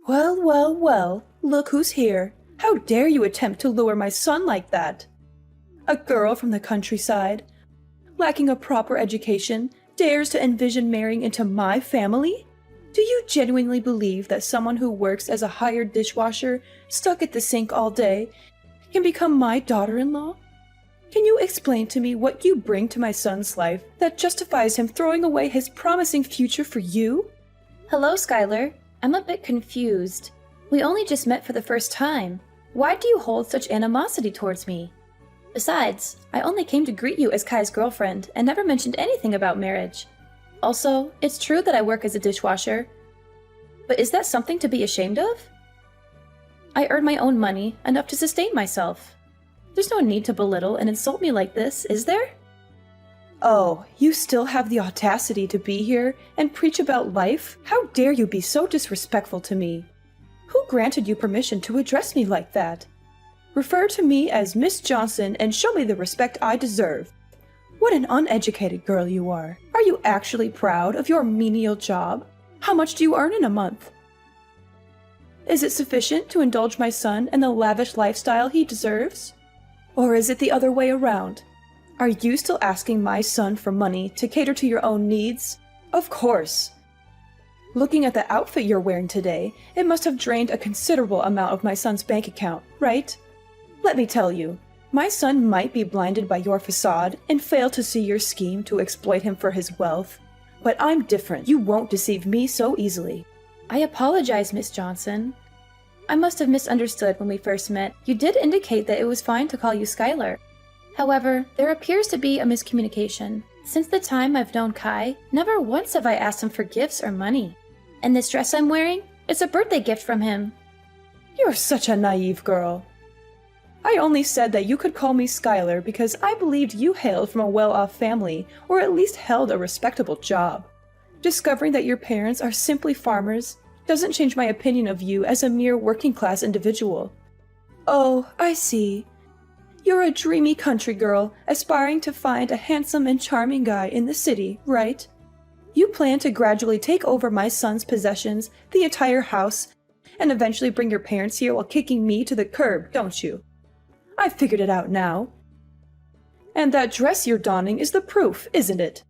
Well, well, well, look who's here. How dare you attempt to lure my son like that? A girl from the countryside, lacking a proper education, dares to envision marrying into my family? Do you genuinely believe that someone who works as a hired dishwasher, stuck at the sink all day, can become my daughter-in-law? Can you explain to me what you bring to my son's life that justifies him throwing away his promising future for you? Hello, Skylar. I'm a bit confused. We only just met for the first time. Why do you hold such animosity towards me? Besides, I only came to greet you as Kai's girlfriend and never mentioned anything about marriage. Also, it's true that I work as a dishwasher. But is that something to be ashamed of? I earn my own money, enough to sustain myself. There's no need to belittle and insult me like this, is there? Oh, you still have the audacity to be here and preach about life? How dare you be so disrespectful to me? Who granted you permission to address me like that? Refer to me as Miss Johnson and show me the respect I deserve. What an uneducated girl you are. Are you actually proud of your menial job? How much do you earn in a month? Is it sufficient to indulge my son in the lavish lifestyle he deserves? Or is it the other way around? Are you still asking my son for money to cater to your own needs? Of course. Looking at the outfit you're wearing today, it must have drained a considerable amount of my son's bank account, right? Let me tell you, my son might be blinded by your facade and fail to see your scheme to exploit him for his wealth. But I'm different. You won't deceive me so easily. I apologize, Miss Johnson. I must have misunderstood when we first met. You did indicate that it was fine to call you Skylar. However, there appears to be a miscommunication. Since the time I've known Kai, never once have I asked him for gifts or money. And this dress I'm wearing, it's a birthday gift from him. You're such a naive girl. I only said that you could call me Skylar because I believed you hailed from a well-off family, or at least held a respectable job. Discovering that your parents are simply farmers doesn't change my opinion of you as a mere working-class individual. Oh, I see. You're a dreamy country girl, aspiring to find a handsome and charming guy in the city, right? You plan to gradually take over my son's possessions, the entire house, and eventually bring your parents here while kicking me to the curb, don't you? I've figured it out now. And that dress you're donning is the proof, isn't it?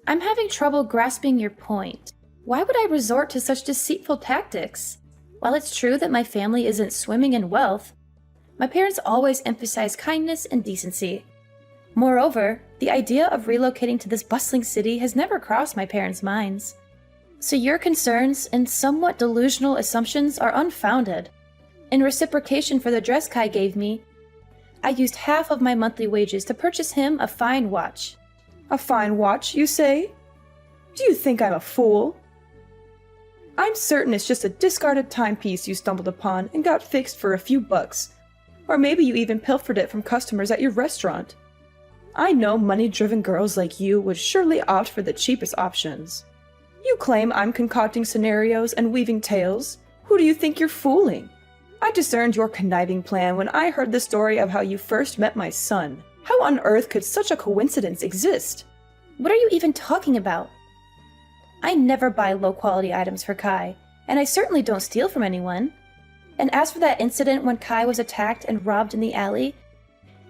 I'm having trouble grasping your point. Why would I resort to such deceitful tactics? While it's true that my family isn't swimming in wealth, my parents always emphasize kindness and decency. Moreover, the idea of relocating to this bustling city has never crossed my parents' minds. So your concerns and somewhat delusional assumptions are unfounded. In reciprocation for the dress Kai gave me, I used half of my monthly wages to purchase him a fine watch. A fine watch, you say? Do you think I'm a fool? I'm certain it's just a discarded timepiece you stumbled upon and got fixed for a few bucks. Or maybe you even pilfered it from customers at your restaurant. I know money-driven girls like you would surely opt for the cheapest options. You claim I'm concocting scenarios and weaving tales. Who do you think you're fooling? I discerned your conniving plan when I heard the story of how you first met my son. How on earth could such a coincidence exist? What are you even talking about? I never buy low-quality items for Kai, and I certainly don't steal from anyone. And as for that incident when Kai was attacked and robbed in the alley,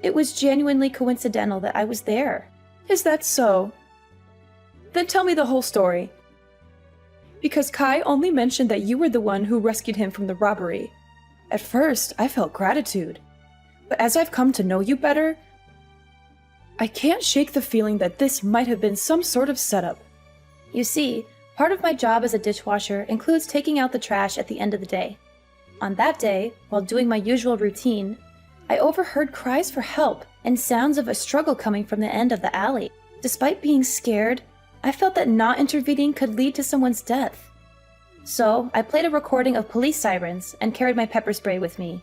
it was genuinely coincidental that I was there. Is that so? Then tell me the whole story. Because Kai only mentioned that you were the one who rescued him from the robbery. At first, I felt gratitude. But as I've come to know you better, I can't shake the feeling that this might have been some sort of setup. You see, part of my job as a dishwasher includes taking out the trash at the end of the day. On that day, while doing my usual routine, I overheard cries for help and sounds of a struggle coming from the end of the alley. Despite being scared, I felt that not intervening could lead to someone's death. So, I played a recording of police sirens and carried my pepper spray with me.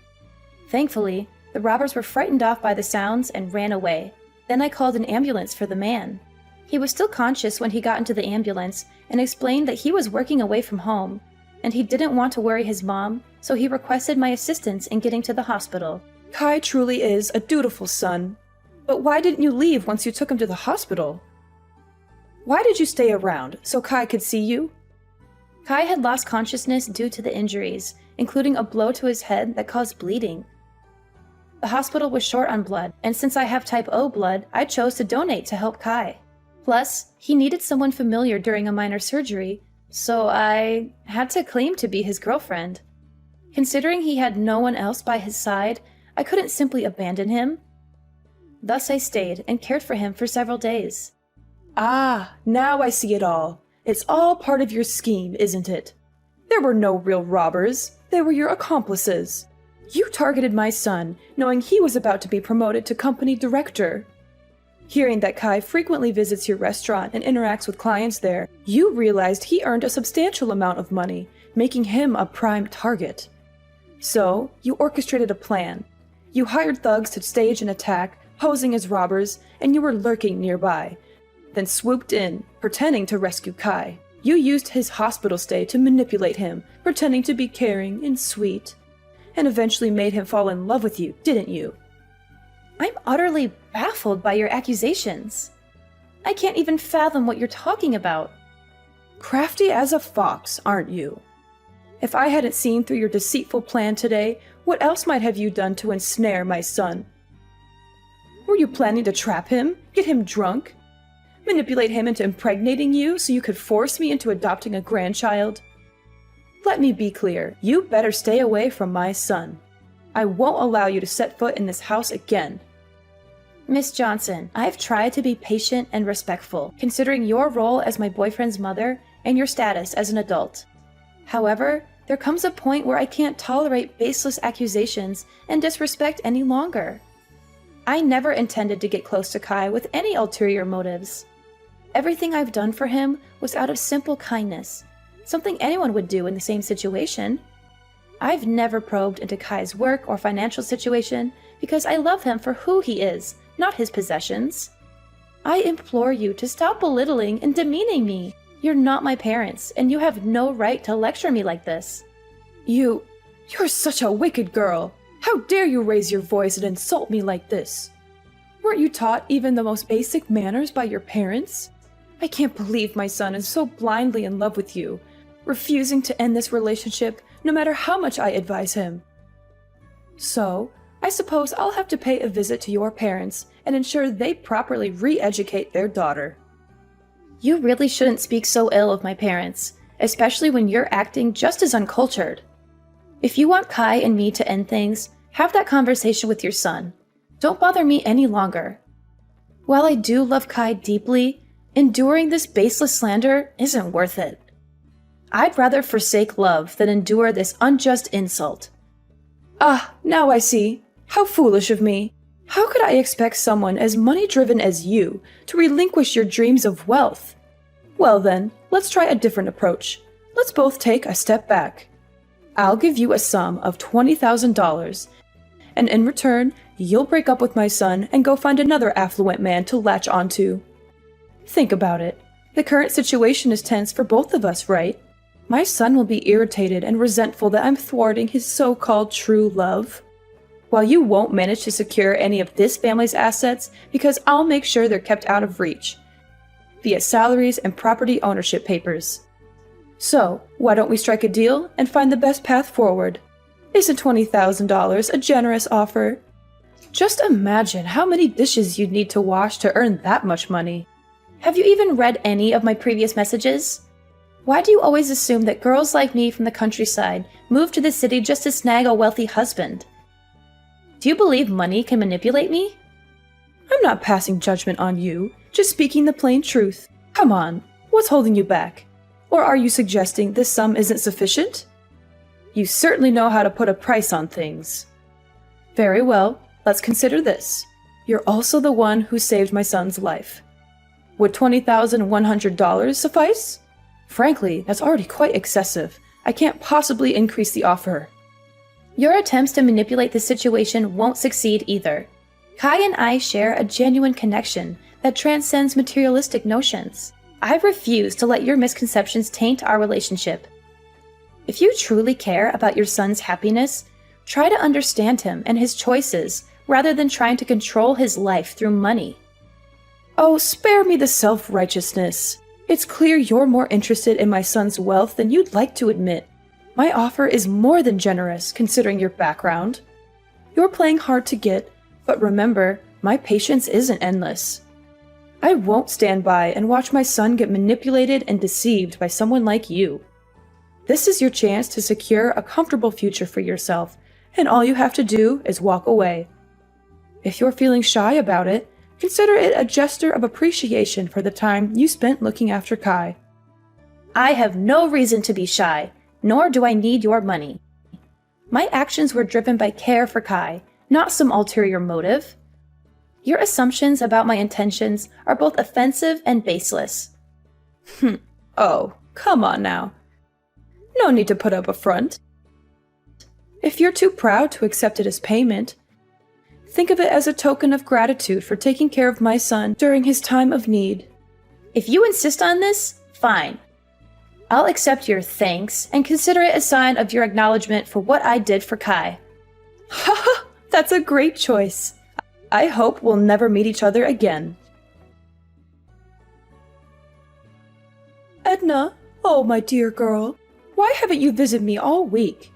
Thankfully, the robbers were frightened off by the sounds and ran away. Then I called an ambulance for the man. He was still conscious when he got into the ambulance and explained that he was working away from home, and he didn't want to worry his mom, so he requested my assistance in getting to the hospital. Kai truly is a dutiful son. But why didn't you leave once you took him to the hospital? Why did you stay around, so Kai could see you? Kai had lost consciousness due to the injuries, including a blow to his head that caused bleeding. The hospital was short on blood, and since I have type O blood, I chose to donate to help Kai. Plus, he needed someone familiar during a minor surgery, so I had to claim to be his girlfriend. Considering he had no one else by his side, I couldn't simply abandon him. Thus I stayed and cared for him for several days. Ah, now I see it all. It's all part of your scheme, isn't it? There were no real robbers. They were your accomplices. You targeted my son, knowing he was about to be promoted to company director. Hearing that Kai frequently visits your restaurant and interacts with clients there, you realized he earned a substantial amount of money, making him a prime target. So, you orchestrated a plan. You hired thugs to stage an attack, posing as robbers, and you were lurking nearby, then swooped in, pretending to rescue Kai. You used his hospital stay to manipulate him, pretending to be caring and sweet, and eventually made him fall in love with you, didn't you? I'm utterly baffled by your accusations. I can't even fathom what you're talking about. Crafty as a fox, aren't you? If I hadn't seen through your deceitful plan today, what else might have you done to ensnare my son? Were you planning to trap him, get him drunk, manipulate him into impregnating you so you could force me into adopting a grandchild? Let me be clear, you better stay away from my son. I won't allow you to set foot in this house again. Miss Johnson, I've tried to be patient and respectful, considering your role as my boyfriend's mother and your status as an adult. However, there comes a point where I can't tolerate baseless accusations and disrespect any longer. I never intended to get close to Kai with any ulterior motives. Everything I've done for him was out of simple kindness, something anyone would do in the same situation. I've never probed into Kai's work or financial situation because I love him for who he is, not his possessions. I implore you to stop belittling and demeaning me. You're not my parents, and you have no right to lecture me like this. You're such a wicked girl. How dare you raise your voice and insult me like this? Weren't you taught even the most basic manners by your parents? I can't believe my son is so blindly in love with you, refusing to end this relationship no matter how much I advise him. So, I suppose I'll have to pay a visit to your parents and ensure they properly re-educate their daughter. You really shouldn't speak so ill of my parents, especially when you're acting just as uncultured. If you want Kai and me to end things, have that conversation with your son. Don't bother me any longer. While I do love Kai deeply, enduring this baseless slander isn't worth it. I'd rather forsake love than endure this unjust insult. Ah, now I see. How foolish of me. How could I expect someone as money-driven as you to relinquish your dreams of wealth? Well then, let's try a different approach. Let's both take a step back. I'll give you a sum of $20,000, and in return, you'll break up with my son and go find another affluent man to latch onto. Think about it. The current situation is tense for both of us, right? My son will be irritated and resentful that I'm thwarting his so-called true love, while you won't manage to secure any of this family's assets because I'll make sure they're kept out of reach, via salaries and property ownership papers. So, why don't we strike a deal and find the best path forward? Isn't $20,000 a generous offer? Just imagine how many dishes you'd need to wash to earn that much money. Have you even read any of my previous messages? Why do you always assume that girls like me from the countryside move to the city just to snag a wealthy husband? Do you believe money can manipulate me? I'm not passing judgment on you, just speaking the plain truth. Come on, what's holding you back? Or are you suggesting this sum isn't sufficient? You certainly know how to put a price on things. Very well, let's consider this. You're also the one who saved my son's life. Would $20,100 suffice? Frankly, that's already quite excessive. I can't possibly increase the offer. Your attempts to manipulate the situation won't succeed either. Kai and I share a genuine connection that transcends materialistic notions. I refuse to let your misconceptions taint our relationship. If you truly care about your son's happiness, try to understand him and his choices rather than trying to control his life through money. Oh, spare me the self-righteousness. It's clear you're more interested in my son's wealth than you'd like to admit. My offer is more than generous, considering your background. You're playing hard to get, but remember, my patience isn't endless. I won't stand by and watch my son get manipulated and deceived by someone like you. This is your chance to secure a comfortable future for yourself, and all you have to do is walk away. If you're feeling shy about it, consider it a gesture of appreciation for the time you spent looking after Kai. I have no reason to be shy, nor do I need your money. My actions were driven by care for Kai, not some ulterior motive. Your assumptions about my intentions are both offensive and baseless. Oh, come on now. No need to put up a front. If you're too proud to accept it as payment, think of it as a token of gratitude for taking care of my son during his time of need. If you insist on this, fine. I'll accept your thanks and consider it a sign of your acknowledgement for what I did for Kai. Haha, that's a great choice. I hope we'll never meet each other again. Edna, oh my dear girl, why haven't you visited me all week?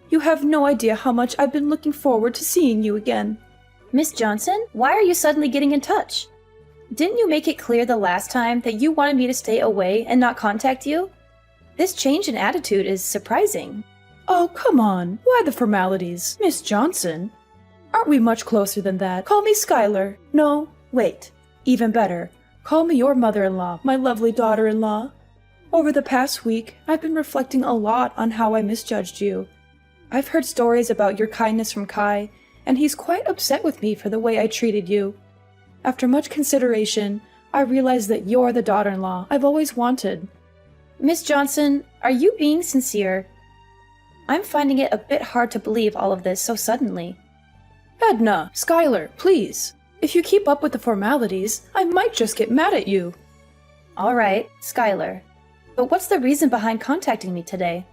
You have no idea how much I've been looking forward to seeing you again. Miss Johnson, why are you suddenly getting in touch? Didn't you make it clear the last time that you wanted me to stay away and not contact you? This change in attitude is surprising. Oh, come on. Why the formalities? Miss Johnson? Aren't we much closer than that? Call me Skylar. No, wait. Even better. Call me your mother-in-law, my lovely daughter-in-law. Over the past week, I've been reflecting a lot on how I misjudged you. I've heard stories about your kindness from Kai, and he's quite upset with me for the way I treated you. After much consideration, I realized that you're the daughter-in-law I've always wanted. Miss Johnson, are you being sincere? I'm finding it a bit hard to believe all of this so suddenly. Edna, Skylar, please. If you keep up with the formalities, I might just get mad at you. All right, Skylar. But what's the reason behind contacting me today?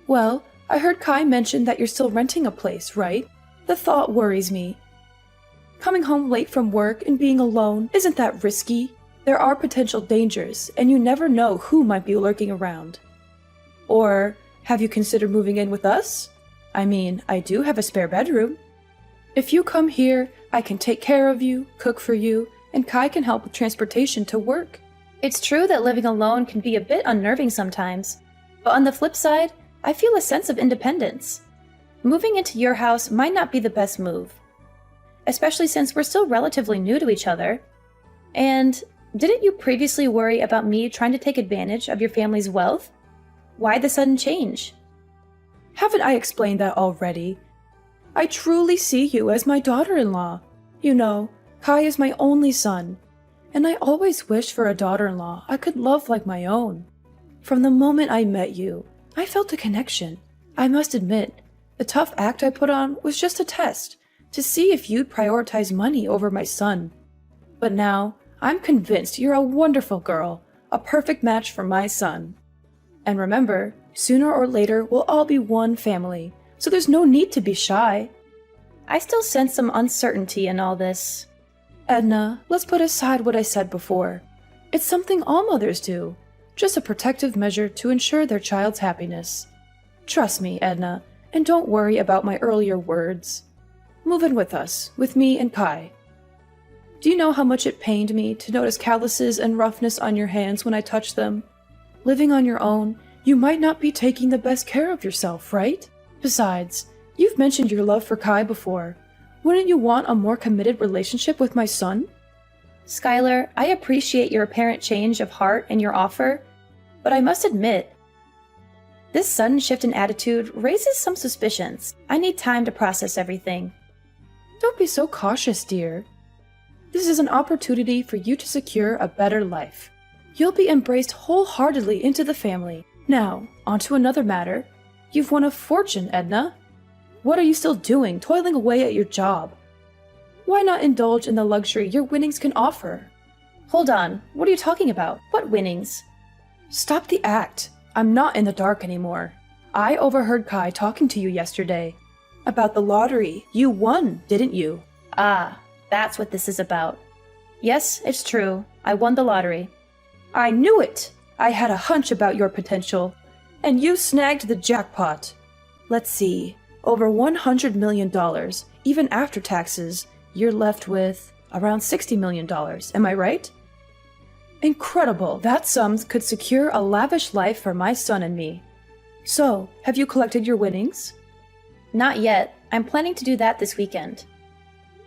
Well, I heard Kai mention that you're still renting a place, right? The thought worries me. Coming home late from work and being alone, isn't that risky? There are potential dangers, and you never know who might be lurking around. Or, have you considered moving in with us? I mean, I do have a spare bedroom. If you come here, I can take care of you, cook for you, and Kai can help with transportation to work. It's true that living alone can be a bit unnerving sometimes, but on the flip side, I feel a sense of independence. Moving into your house might not be the best move, especially since we're still relatively new to each other. And didn't you previously worry about me trying to take advantage of your family's wealth? Why the sudden change? Haven't I explained that already? I truly see you as my daughter-in-law. You know, Kai is my only son, and I always wished for a daughter-in-law I could love like my own. From the moment I met you, I felt a connection. I must admit, the tough act I put on was just a test, to see if you'd prioritize money over my son. But now, I'm convinced you're a wonderful girl, a perfect match for my son. And remember, sooner or later we'll all be one family, so there's no need to be shy. I still sense some uncertainty in all this. Edna, let's put aside what I said before. It's something all mothers do, just a protective measure to ensure their child's happiness. Trust me, Edna, and don't worry about my earlier words. Move in with us, with me and Kai. Do you know how much it pained me to notice calluses and roughness on your hands when I touched them? Living on your own, you might not be taking the best care of yourself, right? Besides, you've mentioned your love for Kai before. Wouldn't you want a more committed relationship with my son? Skylar, I appreciate your apparent change of heart and your offer, but I must admit, this sudden shift in attitude raises some suspicions. I need time to process everything. Don't be so cautious, dear. This is an opportunity for you to secure a better life. You'll be embraced wholeheartedly into the family. Now, on to another matter. You've won a fortune, Edna. What are you still doing, toiling away at your job? Why not indulge in the luxury your winnings can offer? Hold on, what are you talking about? What winnings? Stop the act. I'm not in the dark anymore. I overheard Kai talking to you yesterday. About the lottery. You won, didn't you? Ah, that's what this is about. Yes, it's true. I won the lottery. I knew it! I had a hunch about your potential. And you snagged the jackpot. Let's see, over $100 million, even after taxes, you're left with around $60 million, am I right? Incredible, that sum could secure a lavish life for my son and me. So, have you collected your winnings? Not yet. I'm planning to do that this weekend.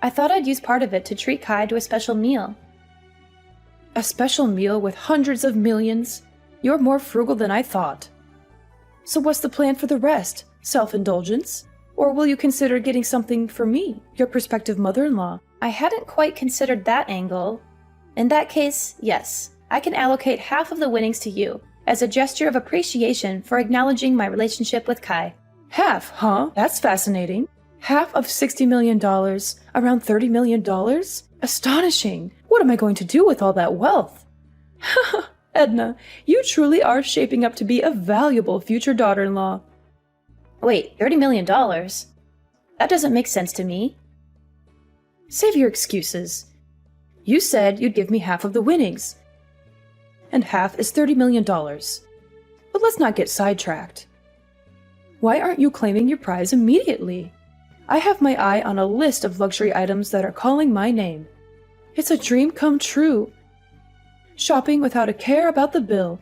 I thought I'd use part of it to treat Kai to a special meal. A special meal with hundreds of millions? You're more frugal than I thought. So what's the plan for the rest? Self-indulgence? Or will you consider getting something for me, your prospective mother-in-law? I hadn't quite considered that angle. In that case, yes, I can allocate half of the winnings to you, as a gesture of appreciation for acknowledging my relationship with Kai. Half, huh? That's fascinating. Half of $60 million, around $30 million? Astonishing! What am I going to do with all that wealth? Edna, you truly are shaping up to be a valuable future daughter-in-law. Wait, $30 million? That doesn't make sense to me. Save your excuses. You said you'd give me half of the winnings. And half is $30 million. But let's not get sidetracked. Why aren't you claiming your prize immediately? I have my eye on a list of luxury items that are calling my name. It's a dream come true. Shopping without a care about the bill.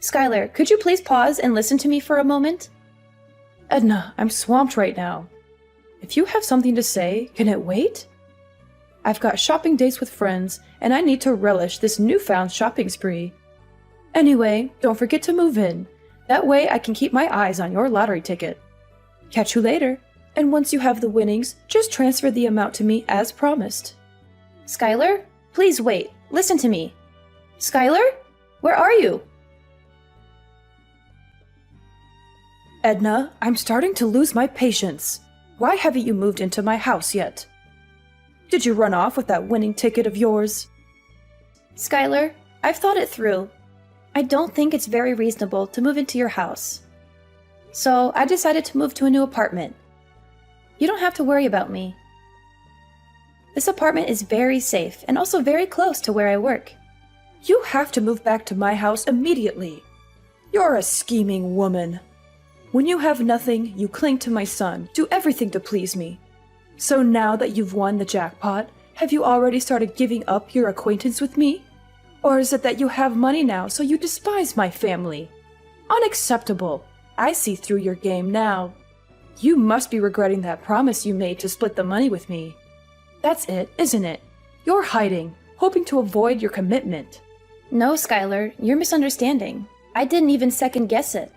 Skylar, could you please pause and listen to me for a moment? Edna, I'm swamped right now. If you have something to say, can it wait? I've got shopping dates with friends, and I need to relish this newfound shopping spree. Anyway, don't forget to move in. That way I can keep my eyes on your lottery ticket. Catch you later. And once you have the winnings, just transfer the amount to me as promised. Skylar, please wait. Listen to me. Skylar? Where are you? Edna, I'm starting to lose my patience. Why haven't you moved into my house yet? Did you run off with that winning ticket of yours? Skylar, I've thought it through. I don't think it's very reasonable to move into your house. So I decided to move to a new apartment. You don't have to worry about me. This apartment is very safe and also very close to where I work. You have to move back to my house immediately. You're a scheming woman. When you have nothing, you cling to my son, do everything to please me. So now that you've won the jackpot, have you already started giving up your acquaintance with me? Or is it that you have money now, so you despise my family? Unacceptable. I see through your game now. You must be regretting that promise you made to split the money with me. That's it, isn't it? You're hiding, hoping to avoid your commitment. No, Skylar, you're misunderstanding. I didn't even second guess it.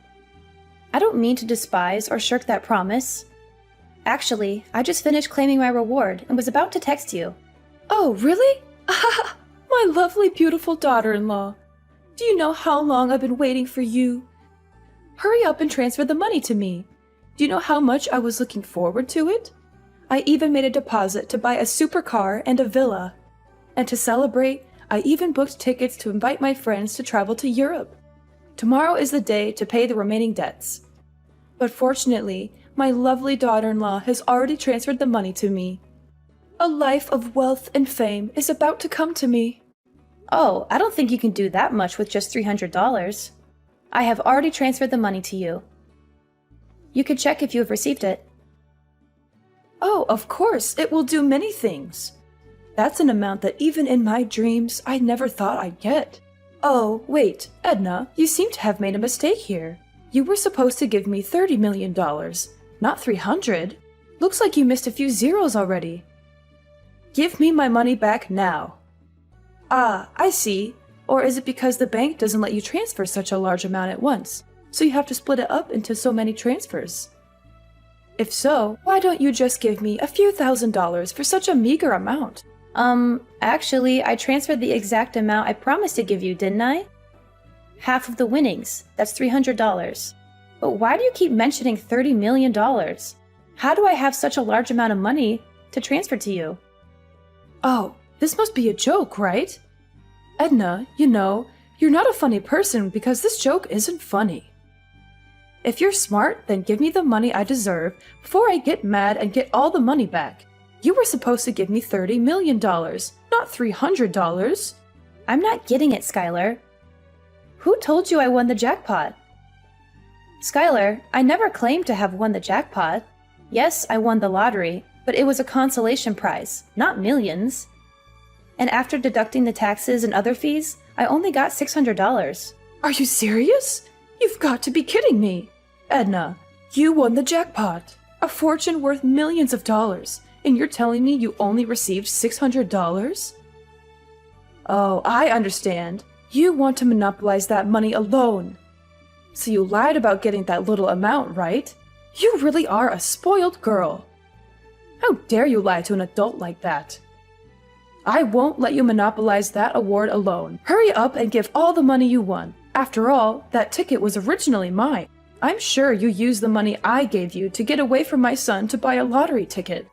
I don't mean to despise or shirk that promise. Actually, I just finished claiming my reward and was about to text you. Oh, really? My lovely, beautiful daughter-in-law. Do you know how long I've been waiting for you? Hurry up and transfer the money to me. Do you know how much I was looking forward to it? I even made a deposit to buy a supercar and a villa. And to celebrate, I even booked tickets to invite my friends to travel to Europe. Tomorrow is the day to pay the remaining debts. But fortunately, my lovely daughter-in-law has already transferred the money to me. A life of wealth and fame is about to come to me. Oh, I don't think you can do that much with just $300. I have already transferred the money to you. You can check if you have received it. Oh, of course, it will do many things. That's an amount that even in my dreams, I never thought I'd get. Oh, wait, Edna, you seem to have made a mistake here. You were supposed to give me $30 million, not $300. Looks like you missed a few zeros already. Give me my money back now. Ah, I see. Or is it because the bank doesn't let you transfer such a large amount at once, so you have to split it up into so many transfers? If so, why don't you just give me a few $1,000s for such a meager amount? Actually, I transferred the exact amount I promised to give you, didn't I? Half of the winnings, that's $300. But why do you keep mentioning $30 million? How do I have such a large amount of money to transfer to you? Oh, this must be a joke, right? Edna, you know, you're not a funny person because this joke isn't funny. If you're smart, then give me the money I deserve before I get mad and get all the money back. You were supposed to give me $30 million, not $300. I'm not getting it, Skylar. Who told you I won the jackpot? Skylar, I never claimed to have won the jackpot. Yes, I won the lottery, but it was a consolation prize, not millions. And after deducting the taxes and other fees, I only got $600. Are you serious? You've got to be kidding me. Edna, you won the jackpot. A fortune worth millions of dollars, and you're telling me you only received $600? Oh, I understand. You want to monopolize that money alone. So you lied about getting that little amount, right? You really are a spoiled girl. How dare you lie to an adult like that? I won't let you monopolize that award alone. Hurry up and give all the money you won. After all, that ticket was originally mine. I'm sure you used the money I gave you to get away from my son to buy a lottery ticket.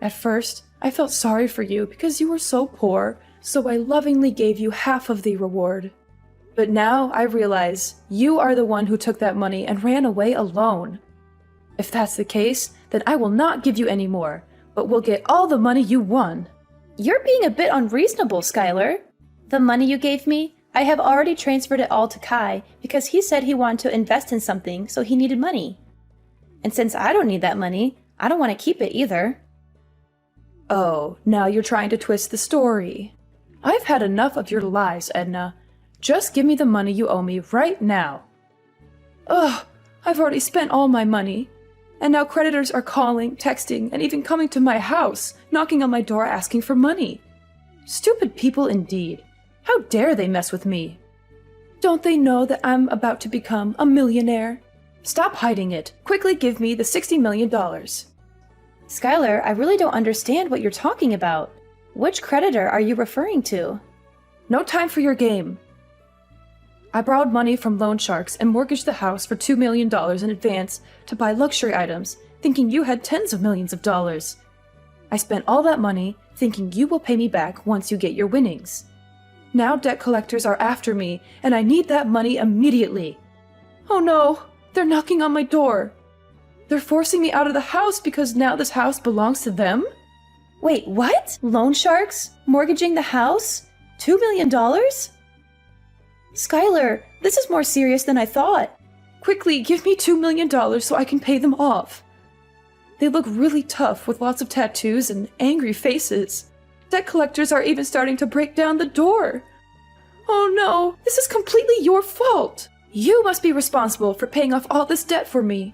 At first, I felt sorry for you because you were so poor, so I lovingly gave you half of the reward. But now I realize you are the one who took that money and ran away alone. If that's the case, then I will not give you any more, but will get all the money you won. You're being a bit unreasonable, Skylar. The money you gave me, I have already transferred it all to Kai because he said he wanted to invest in something, so he needed money. And since I don't need that money, I don't want to keep it either. Oh, now you're trying to twist the story. I've had enough of your lies, Edna. Just give me the money you owe me right now. Ugh, I've already spent all my money. And now creditors are calling, texting, and even coming to my house, knocking on my door asking for money. Stupid people indeed. How dare they mess with me? Don't they know that I'm about to become a millionaire? Stop hiding it. Quickly give me the $60 million. Skylar, I really don't understand what you're talking about. Which creditor are you referring to? No time for your game. I borrowed money from loan sharks and mortgaged the house for $2 million in advance to buy luxury items, thinking you had tens of millions of dollars. I spent all that money thinking you will pay me back once you get your winnings. Now debt collectors are after me, and I need that money immediately. Oh no, they're knocking on my door. They're forcing me out of the house because now this house belongs to them? Wait, what? Loan sharks? Mortgaging the house? $2 million? Skylar, this is more serious than I thought. Quickly, give me $2 million so I can pay them off. They look really tough with lots of tattoos and angry faces. Debt collectors are even starting to break down the door. Oh no, this is completely your fault. You must be responsible for paying off all this debt for me.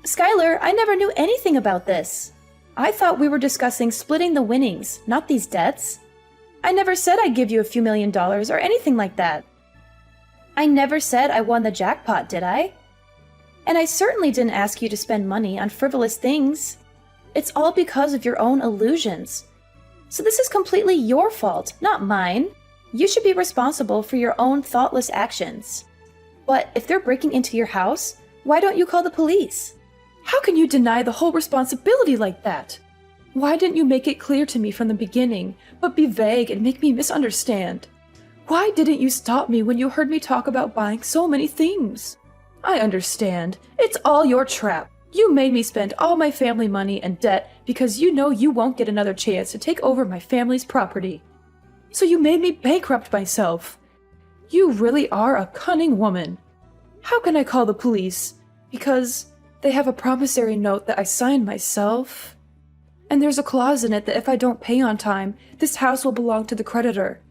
Skylar, I never knew anything about this. I thought we were discussing splitting the winnings, not these debts. I never said I'd give you a few $1,000,000 or anything like that. I never said I won the jackpot, did I? And I certainly didn't ask you to spend money on frivolous things. It's all because of your own illusions. So this is completely your fault, not mine. You should be responsible for your own thoughtless actions. But if they're breaking into your house, why don't you call the police? How can you deny the whole responsibility like that? Why didn't you make it clear to me from the beginning, but be vague and make me misunderstand? Why didn't you stop me when you heard me talk about buying so many things? I understand. It's all your trap. You made me spend all my family money and debt because you know you won't get another chance to take over my family's property. So you made me bankrupt myself. You really are a cunning woman. How can I call the police? Because they have a promissory note that I signed myself. And there's a clause in it that if I don't pay on time, this house will belong to the creditor.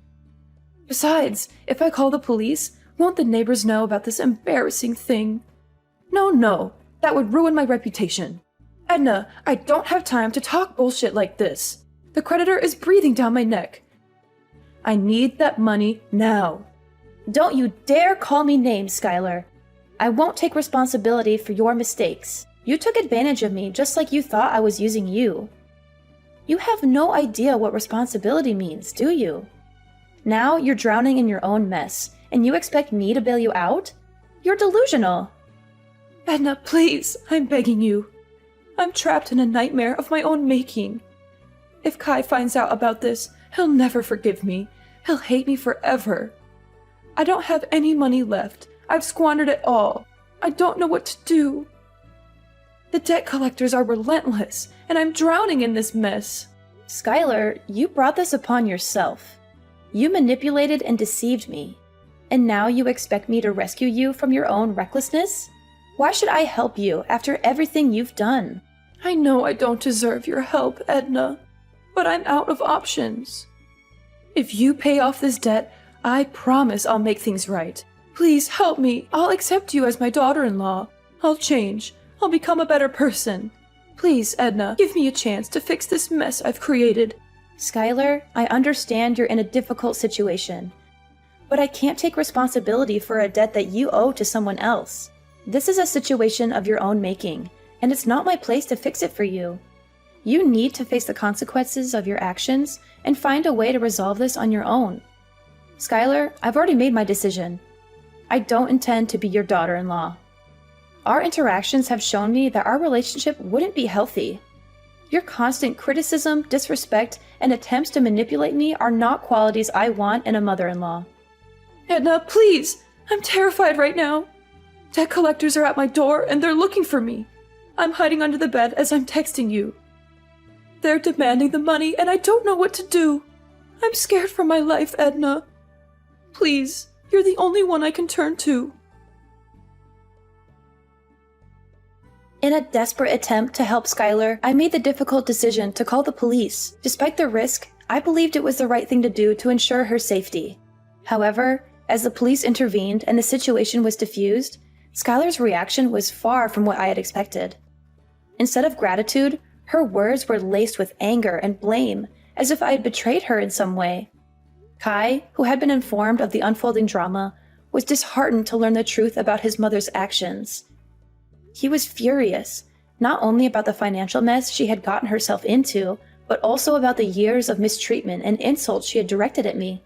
Besides, if I call the police, won't the neighbors know about this embarrassing thing? No, that would ruin my reputation. Edna, I don't have time to talk bullshit like this. The creditor is breathing down my neck. I need that money now. Don't you dare call me names, Skylar. I won't take responsibility for your mistakes. You took advantage of me just like you thought I was using you. You have no idea what responsibility means, do you? Now you're drowning in your own mess, and you expect me to bail you out? You're delusional. Edna, please, I'm begging you. I'm trapped in a nightmare of my own making. If Kai finds out about this, he'll never forgive me. He'll hate me forever. I don't have any money left. I've squandered it all. I don't know what to do. The debt collectors are relentless, and I'm drowning in this mess. Skylar, you brought this upon yourself. You manipulated and deceived me. And now you expect me to rescue you from your own recklessness? Why should I help you after everything you've done? I know I don't deserve your help, Edna, but I'm out of options. If you pay off this debt, I promise I'll make things right. Please help me. I'll accept you as my daughter-in-law. I'll change. I'll become a better person. Please, Edna, give me a chance to fix this mess I've created. Skylar, I understand you're in a difficult situation, but I can't take responsibility for a debt that you owe to someone else. This is a situation of your own making, and it's not my place to fix it for you. You need to face the consequences of your actions and find a way to resolve this on your own. Skylar, I've already made my decision. I don't intend to be your daughter-in-law. Our interactions have shown me that our relationship wouldn't be healthy. Your constant criticism, disrespect, and attempts to manipulate me are not qualities I want in a mother-in-law. Edna, please! I'm terrified right now. Debt collectors are at my door and they're looking for me. I'm hiding under the bed as I'm texting you. They're demanding the money and I don't know what to do. I'm scared for my life, Edna. Please, you're the only one I can turn to. In a desperate attempt to help Skylar, I made the difficult decision to call the police. Despite the risk, I believed it was the right thing to do to ensure her safety. However, as the police intervened and the situation was diffused, Skylar's reaction was far from what I had expected. Instead of gratitude, her words were laced with anger and blame, as if I had betrayed her in some way. Kai, who had been informed of the unfolding drama, was disheartened to learn the truth about his mother's actions. He was furious, not only about the financial mess she had gotten herself into, but also about the years of mistreatment and insults she had directed at me.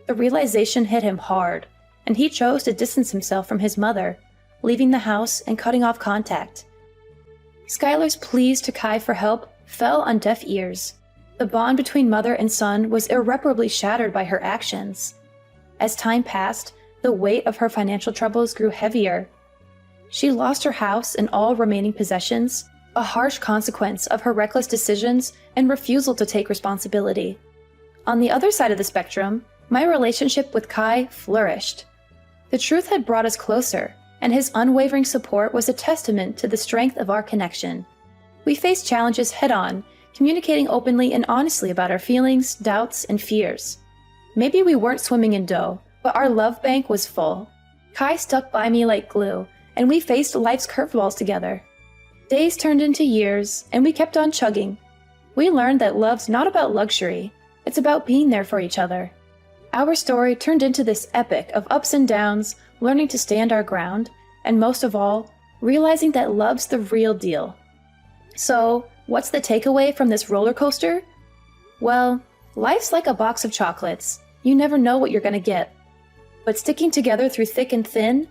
The realization hit him hard, and he chose to distance himself from his mother, leaving the house and cutting off contact. Skylar's pleas to Kai for help fell on deaf ears. The bond between mother and son was irreparably shattered by her actions. As time passed, the weight of her financial troubles grew heavier. She lost her house and all remaining possessions, a harsh consequence of her reckless decisions and refusal to take responsibility. On the other side of the spectrum, my relationship with Kai flourished. The truth had brought us closer, and his unwavering support was a testament to the strength of our connection. We faced challenges head-on, communicating openly and honestly about our feelings, doubts, and fears. Maybe we weren't swimming in dough, but our love bank was full. Kai stuck by me like glue, and we faced life's curveballs together. Days turned into years, and we kept on chugging. We learned that love's not about luxury, it's about being there for each other. Our story turned into this epic of ups and downs, learning to stand our ground, and most of all, realizing that love's the real deal. So, what's the takeaway from this roller coaster? Well, life's like a box of chocolates. You never know what you're gonna get. But sticking together through thick and thin,